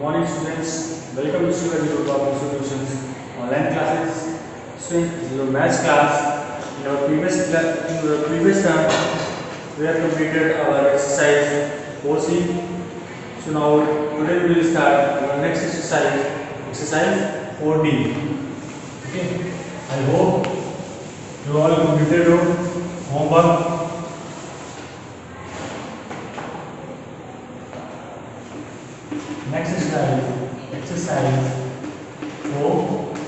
Morning students, welcome to Shivaji Group of Institutions online classes. Students, this is your maths class. In our previous term, we have completed our exercise 4C. So now today we will start our next exercise 4D. Okay, I hope you all completed your homework. Next exercise 4D,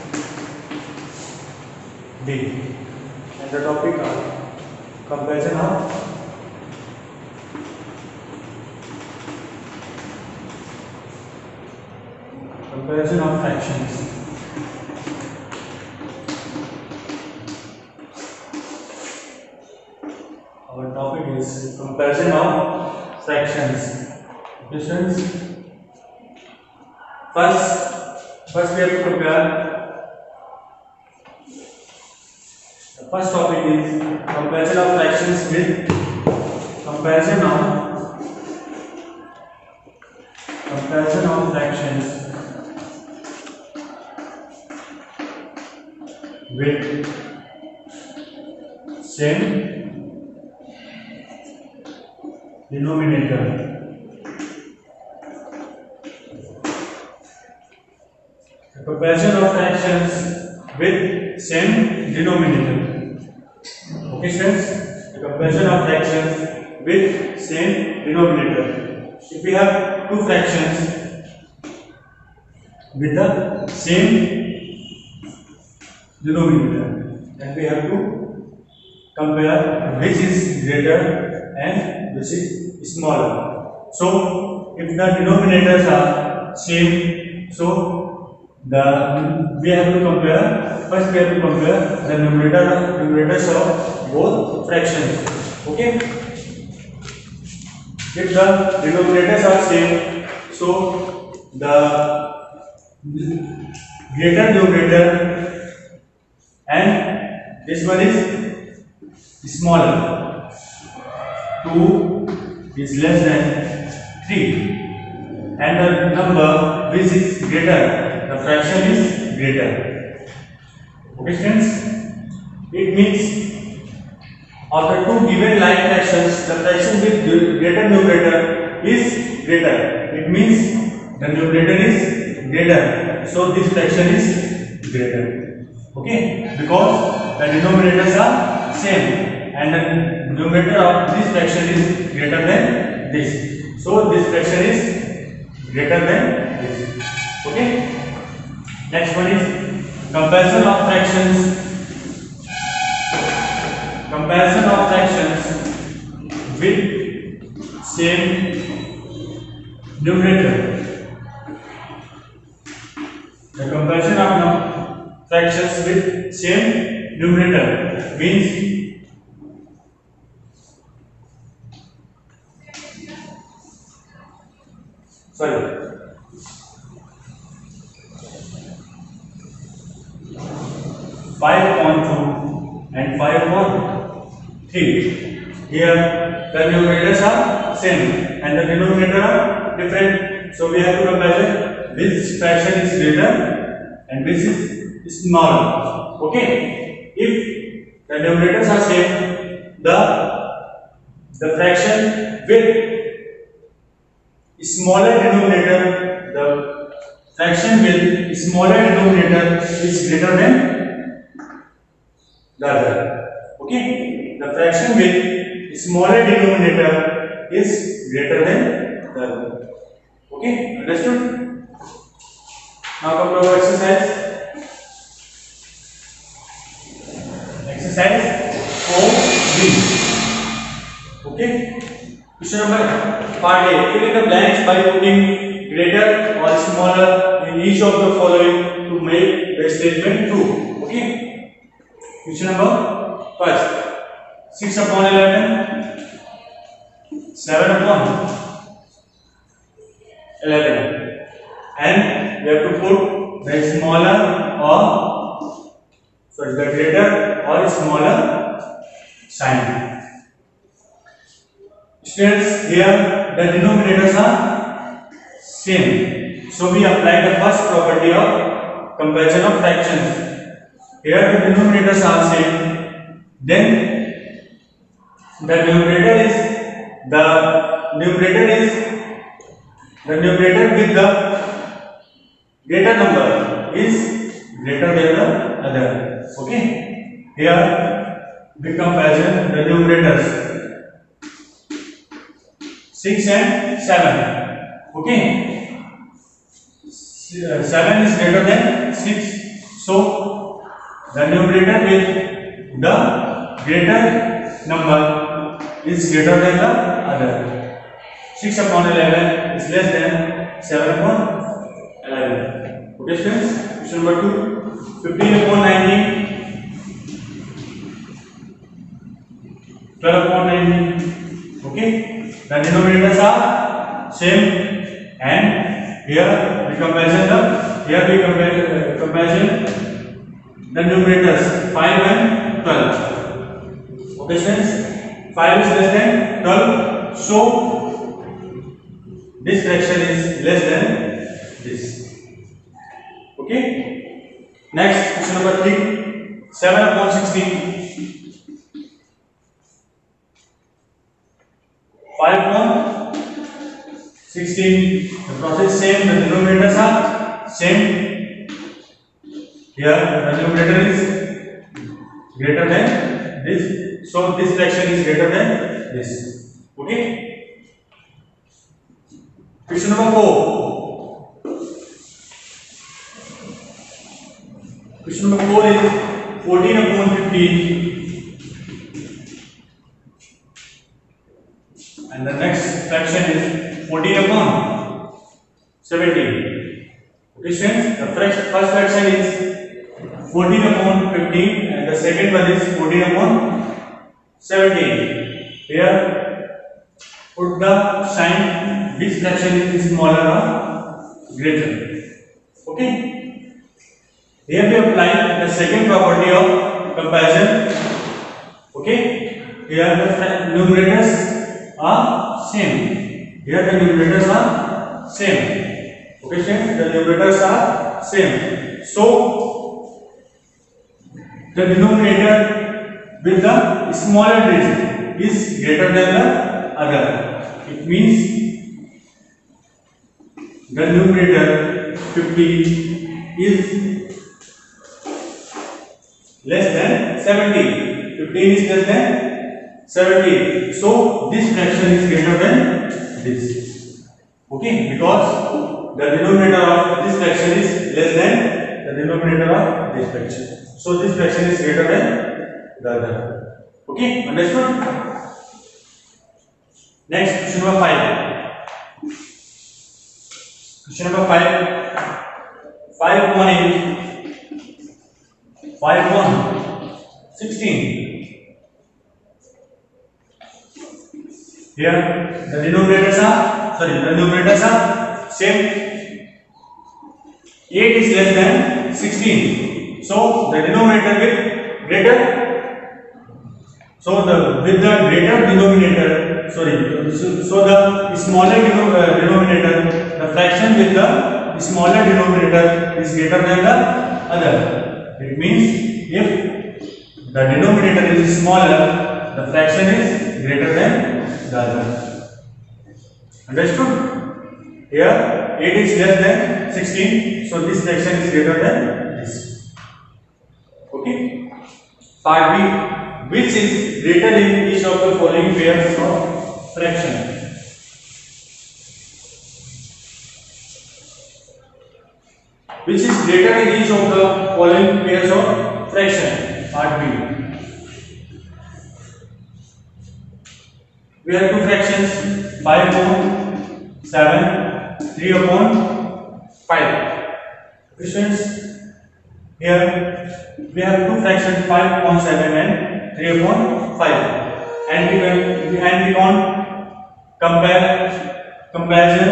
and the topic are comparison of fractions. Our topic is comparison of fractions. Questions. First we have to compare. The first topic is comparison of fractions with comparison of fractions with same denominator. Comparison of fractions with same denominator. Okay, students? The comparison of fractions with same denominator. If we have two fractions with the same denominator, then we have to compare which is greater and which is smaller. So, if the denominators are same, so we have to compare. First, we have to compare the numerators of both fractions. Okay. If the denominators are same, so the greater numerator and this one is smaller. 2 is less than 3, and the number which is greater, the fraction is greater. Okay, students? It means of the two given like fractions, the fraction with greater numerator is greater. It means the numerator is greater, so this fraction is greater. Okay, because the denominators are same and the numerator of this fraction is greater than this, so this fraction is greater than this. Okay. Next one is comparison of fractions. Comparison of fractions with same numerator. The comparison of fractions with same numerator means sorry. 5 on 2 and 5 on 3. Here the numerators are same and the denominator are different. So we have to compare which fraction is greater and which is smaller. Okay. If the numerators are same, the fraction with smaller denominator, the fraction with smaller denominator is greater than the other. Okay, the fraction with smaller denominator is greater than the other. Okay, understood? Now come to our exercise. Exercise 4B. Okay. Question number part A. Fill in the blanks by putting greater or smaller in each of the following to make the statement true. Okay. Question number first. 6 upon 11, 7 upon 11, and we have to put the smaller or the greater or smaller sign. Students, here the denominators are same. So we apply the first property of comparison of fractions. Here the denominators are same. Then the numerator with the greater number is greater than the other. Okay. Here we comparison the numerators 6 and 7. Okay. 7 is greater than 6. So the numerator with the greater number is greater than the other. 6 upon 11 is less than 7 upon 11. Okay students, question number 2. 15 upon 19, 12 upon 19. Okay, the denominators are same, and here we compare the numerators 5 and 12. Okay students, 5 is less than 12, so this fraction is less than this. Okay. Next, question number 3. 7 upon 16. 5 upon 16. The process same. The denominators are same. Here the numerator is greater than this, so this fraction is greater than this. Okay. Question number 4. Question number 4 is 14 upon 15, and the next fraction is 14 upon 17. Okay students, the first fraction is 14 upon 15 and the second one is 14 upon 17. Here put the sign which fraction is smaller or greater. Okay. Here we apply the second property of comparison. Okay. Here the numerators are same. Here the numerators are same. Okay, the numerators are same. So the denominator with the smaller digit is greater than the other. It means the numerator 50 is less than 70. 15 is less than 70. So this fraction is greater than this. Okay, because the denominator of this fraction is less than the denominator of this fraction. So this fraction is greater than the other. Okay, understood? Next, question number 5. Question number 5. 5 upon 8. 5 upon 16. Here the numerators are same. 8 is less than 16. So the denominator with greater. So with the greater denominator, so the smaller denominator, the fraction with the smaller denominator is greater than the other. It means if the denominator is smaller, the fraction is greater than the other. Understood? Here 8 is less than 16, so this fraction is greater than this. Okay. Part B. Which is greater in each of the following pairs of fraction? Which is greater in each of the following pairs of fraction? Part B. We have two fractions, 5 upon 7, 3 upon 5. Students, here we have two fractions, 5 upon 7 and 3 upon 5, and we want comparison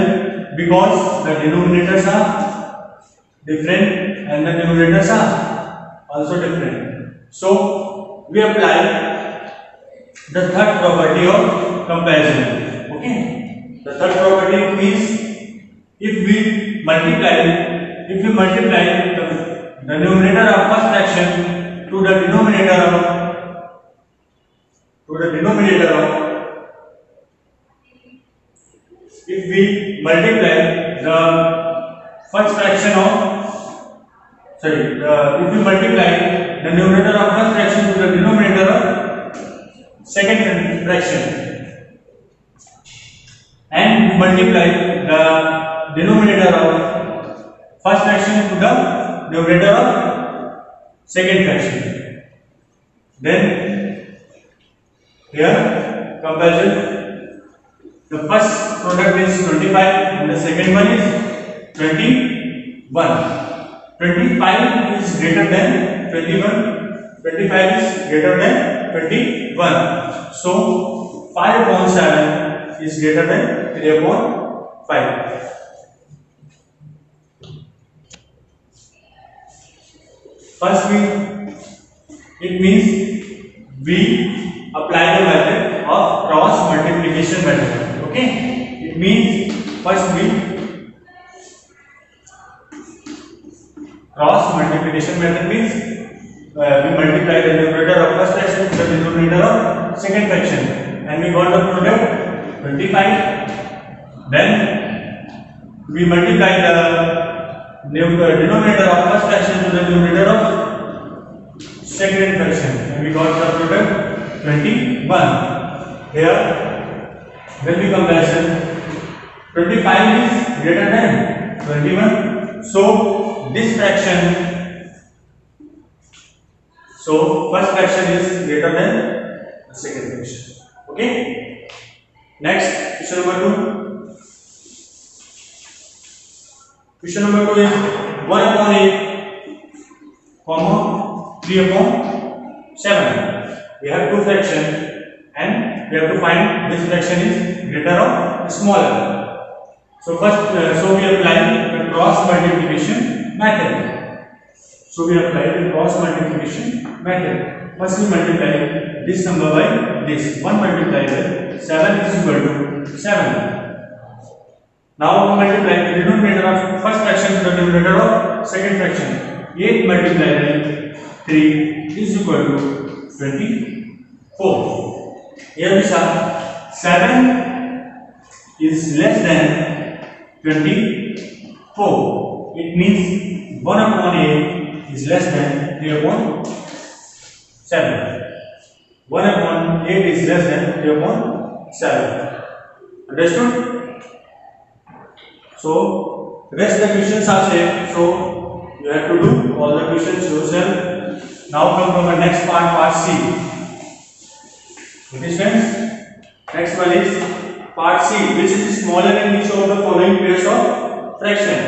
because the denominators are different and the numerators are also different. So we apply the third property of comparison. Okay, the third property means if we multiply the numerator of first fraction to the denominator of if we multiply the first fraction of if we multiply the numerator of first fraction to the denominator of second fraction and multiply the denominator of first fraction to the numerator of second fraction, then here comparison, the first product is 25 and the second one is 21. 25 is greater than 21, 25 is greater than 21. So 5/7 is greater than 3/5. First it means we apply the method of cross multiplication method. Okay, it means first we cross multiplication method means we multiply the numerator of first fraction to the denominator of second fraction and we got the product 25. Then we multiply the denominator of first fraction to the numerator of second fraction and we got the product 21. Here when we comparison, 25 is greater than 21, so this fraction, so first fraction is greater than the second fraction. Okay, next question number 2. Question number 2 is 1/8, 3/7. We have two fractions and we have to find which fraction is greater or smaller. So first, so we apply the cross multiplication method. First we multiply this number by this. 1 multiplied by 7 is equal to 7. Now we multiply the denominator of first fraction to the denominator of second fraction. 8 multiplied by 3 is equal to 24. Here we saw 7 is less than 24. It means 1/8 is less than 3/7. 1/8 is less than 3/7. Understood? So rest the questions are same. So you have to do all the questions yourself. Now come to the next part, part C. Okay friends, next one is part C, which is smaller in each of the following pairs of fraction.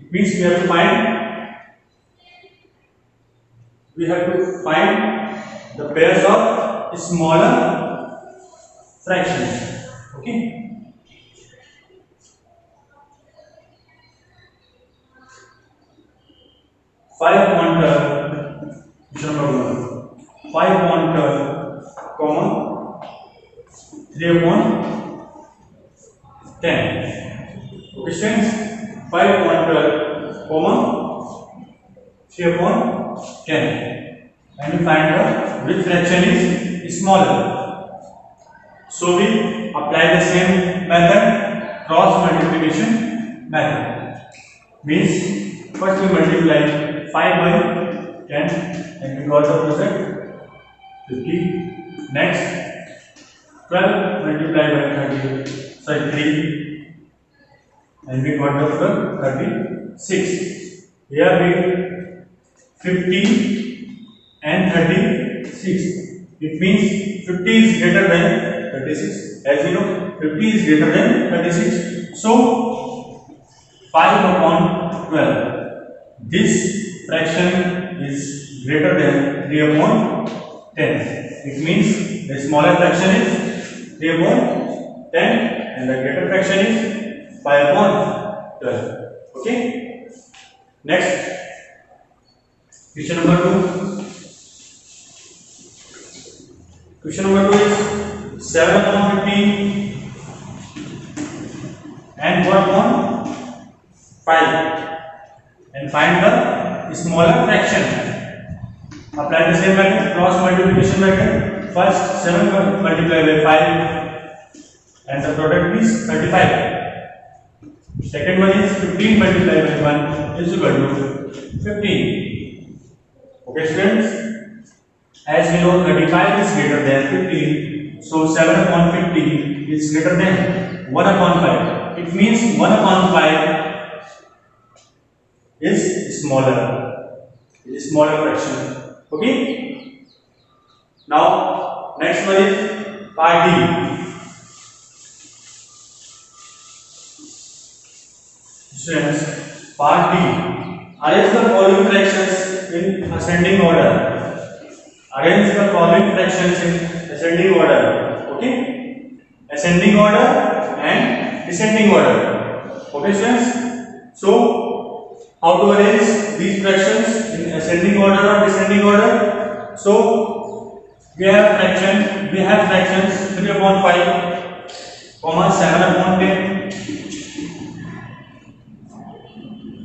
It means we have to find the pairs of smaller fractions. Okay. Five pointer, number 1. 5 pointer, comma 3/10. Okay, friends. 5 pointer, comma 3/10. And we find out which fraction is smaller. So we apply the same method, cross multiplication method. Means first we multiply 5 by 10 and we got the result 50. Next 12 multiplied by 3 and we got the result 36. Here we 50 and 36. It means 50 is greater than 36. As we know, 50 is greater than 36. So 5/12. This fraction is greater than 3/10. It means the smaller fraction is 3/10 and the greater fraction is 5/12. Okay. Next, question number 2. Question number 2 is 7/15 and 4 upon 5 and find the smaller fraction. Apply the same method, cross multiplication method. First 7 multiplied by 5 and the product is 35. Second one is 15 multiplied by 1 is equal to 15. Okay students, as we know 35 is greater than 15, so 7 upon 15 is greater than 1 upon 5. It means 1 upon 5 is smaller fraction. Okay. Now next one is part D. Students, part D. Arrange the following fractions in ascending order. Arrange the following fractions in ascending order. Okay. Ascending order and descending order. Okay students. So how to arrange these fractions in ascending order or descending order? So we have fractions 3 upon 5, 7 upon 10,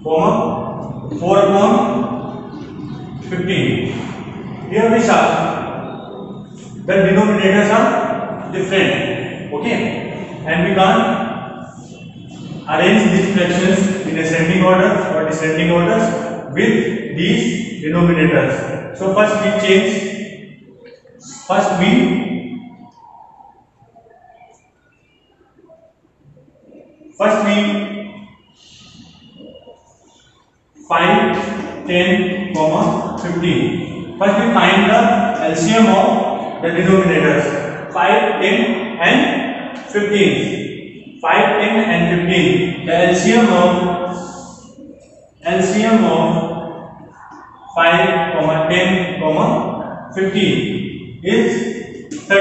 4 upon 15. Here we saw the denominators are different. Okay, and we can arrange these fractions in ascending order or descending orders with these denominators. So first we find 10, 15. First we find the LCM of the denominators 5, 10 and 15. 5, 10 and 15. The LCM of 5, 10, 15 is 30.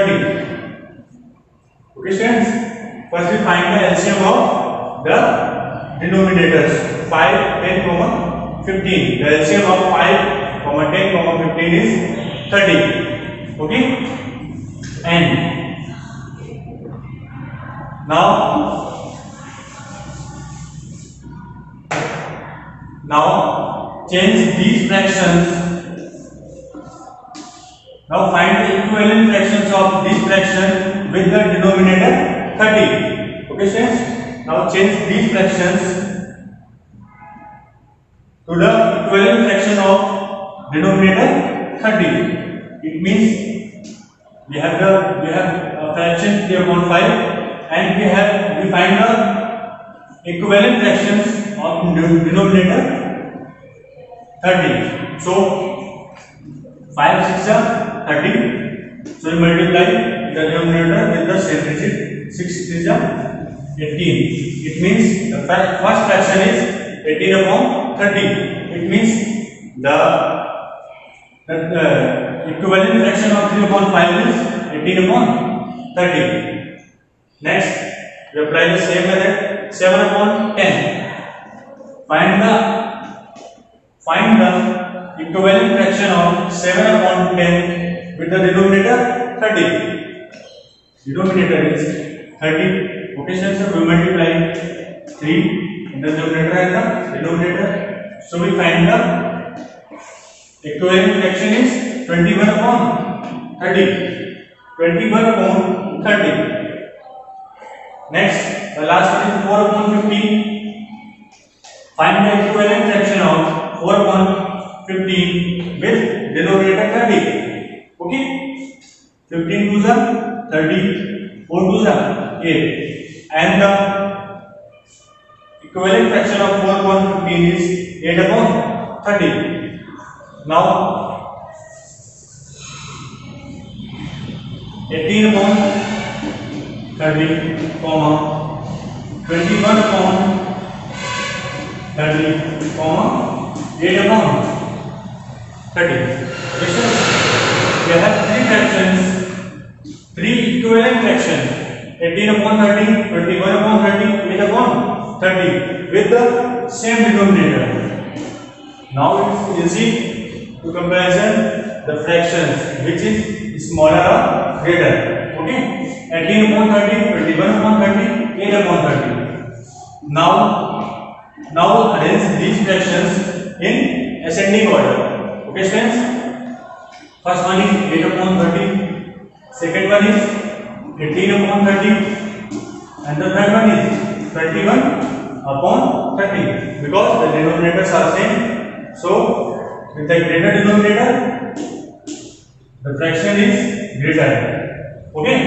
Okay students, first we find the LCM of the denominators 5, 10, 15. The LCM of 5, 10, 15 is 30. Okay, and now change these fractions. Now find the equivalent fractions of this fraction with the denominator 30. Okay students, now change these fractions to the equivalent fraction of denominator 30. It means we have a fraction 3 upon 5 and we find the equivalent fractions of denominator 30. So 5, 6 are 30. So we multiply the denominator with the same digit. 6 is 18. It means the first fraction is 18 upon 30. It means the equivalent fraction of 3 upon 5 is 18 upon 30. Next, we apply the same method. 7 upon 10. Find the equivalent fraction of 7 upon 10 with the denominator 30. Denominator is 30. Okay, so we multiply 3 in the numerator and the denominator. So we find the equivalent fraction is 21 upon 30. 21 upon 30. Next, the last one is 4 upon 15. Find the equivalent fraction of 4 upon 15 with denominator 30. Okay, 15 2s are 30, 4 2s are 8, and the equivalent fraction of 4 upon 15 is 8 upon 30. Now 18 upon 30, 21 upon 30, 8 upon 30. We have three fractions, three equivalent fractions: 18 upon 30, 21 upon 30, 8 upon 30 with the same denominator. Now it is easy to comparison the fractions which is smaller or greater. Okay, 18 upon 30, 21 upon 30, 8 upon 30. Now arrange these fractions in ascending order. Okay students, first one is 8 upon 30, second one is 18 upon 30, and the third one is 21 upon 30, because the denominators are same. So with the greater denominator the fraction is greater. Okay,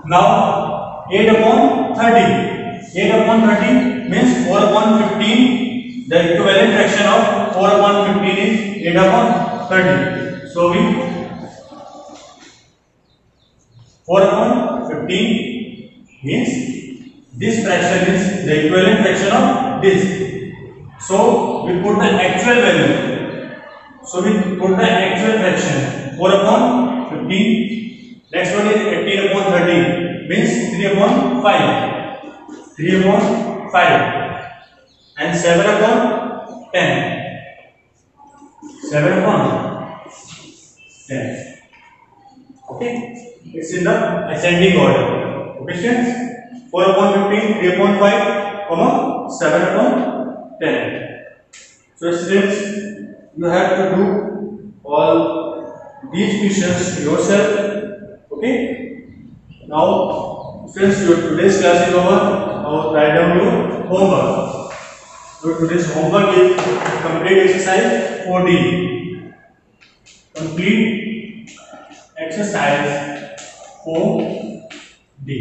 now 8 upon 30. 8 upon 30 means 4 upon 15. The equivalent fraction of 4 upon 15 is 8 upon 30. So we 4 upon 15 means this fraction is the equivalent fraction of this. So we put the actual value. So we put the actual fraction 4 upon 15. Next one is 18 upon 30 means 3 upon 5. 3 upon 5 and 7 upon 10. 7 upon 10. Okay, it's in the ascending order. Okay students, 4 upon 15, 3 upon 5, 7 upon 10. So students, you have to do all these questions yourself. Okay, now since your today's class is over, now write down your homework. So today's homework is complete exercise 4D. Complete exercise 4D.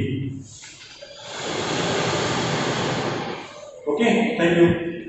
Okay, thank you.